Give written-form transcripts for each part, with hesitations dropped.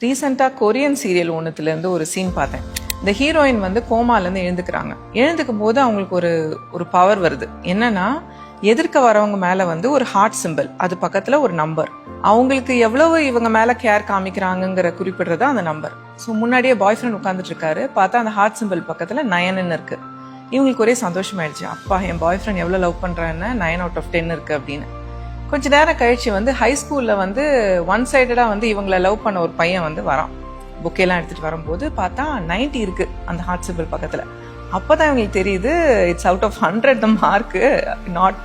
ரீசெண்டாக Korean serial ஒன்றுத்துலேருந்து ஒரு scene பார்த்தேன். இந்த ஹீரோயின் வந்து கோமாலேருந்து எழுந்துக்கிறாங்க. எழுந்துக்கும் போது அவங்களுக்கு ஒரு பவர் வருது. என்னன்னா, எதிர்க்க வரவங்க மேலே வந்து ஒரு ஹார்ட் சிம்பிள், அது பக்கத்தில் ஒரு நம்பர். அவங்களுக்கு எவ்வளவு இவங்க மேலே கேர் காமிக்கிறாங்கங்கிற குறிப்பிடுறது அந்த நம்பர். ஸோ முன்னாடியே பாய் ஃப்ரெண்ட் உட்காந்துட்டு இருக்காரு. பார்த்தா அந்த ஹார்ட் சிம்பிள் பக்கத்தில் 9ன்னு இருக்கு. இவங்களுக்கு ஒரே சந்தோஷமாயிடுச்சு. அப்பா, என் பாய் ஃப்ரெண்ட் எவ்வளோ லவ் பண்ணுறான்னு 9 out of 10 இருக்கு அப்படின்னு. கொஞ்ச நேரம் கழிச்சு வந்து ஹை ஸ்கூலில் வந்து ஒன் சைடடாக வந்து இவங்களை லவ் பண்ண ஒரு பையன் வந்து வரான். புக்கெல்லாம் எடுத்துகிட்டு வரும்போது பார்த்தா 90 இருக்குது அந்த ஹார்ட் சிம்பிள் பக்கத்தில். அப்போ தான் இவங்களுக்கு தெரியுது, it's out of 100 the mark, not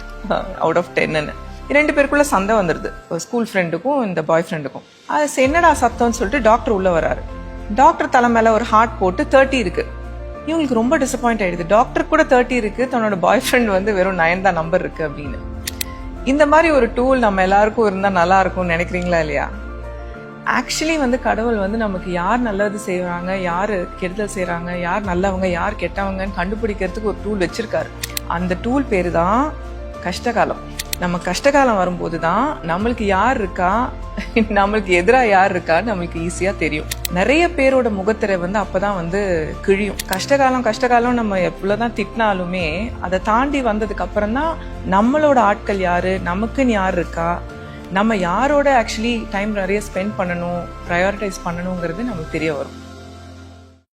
out of 10ன்னு. 2 பேருக்குள்ள சண்டை வந்துடுது, ஸ்கூல் ஃப்ரெண்டுக்கும் இந்த பாய் ஃப்ரெண்டுக்கும். அது என்னடா சத்தம்னு சொல்லிட்டு டாக்டர் உள்ளே வராரு. டாக்டர் தலை மேலே ஒரு ஹார்ட் போட்டு 30 இருக்கு. இவங்களுக்கு ரொம்ப டிசப்பாயிண்ட் ஆயிடுது. டாக்டர் கூட 30 இருக்கு, தன்னோட பாய் ஃப்ரெண்ட் வந்து வெறும் 9 தான் நம்பர் இருக்கு அப்படின்னு. இந்த மாதிரி ஒரு டூல் நம்ம எல்லாருக்கும் இருந்தால் நல்லா இருக்கும்னு நினைக்கிறீங்களா இல்லையா? ஆக்சுவலி வந்து கடவுள் வந்து நமக்கு யார் நல்லது செய்வாங்க, யார் கெடுதல் செய்கிறாங்க, யார் நல்லவங்க யார் கெட்டவங்கன்னு கண்டுபிடிக்கிறதுக்கு ஒரு டூல் வச்சிருக்காரு. அந்த டூல் பேர் தான் கஷ்டகாலம். நம்ம கஷ்டகாலம் வரும்போது தான் நம்மளுக்கு யார் இருக்கா, நம்மளுக்கு எதிராக யார் இருக்கான்னு நம்மளுக்கு ஈஸியாக தெரியும். நிறைய பேரோட முகத்திரை வந்து அப்போதான் வந்து கிழியும். கஷ்டகாலம் நம்ம எவ்வளோதான் திட்டினாலுமே அதை தாண்டி வந்ததுக்கு அப்புறம் தான் நம்மளோட ஆட்கள் யாரு, நமக்குன்னு யார் இருக்கா, நம்ம யாரோட ஆக்சுவலி டைம் நிறைய ஸ்பெண்ட் பண்ணணும், ப்ரையாரிட்டைஸ் பண்ணணுங்கிறது நமக்கு தெரிய வரும்.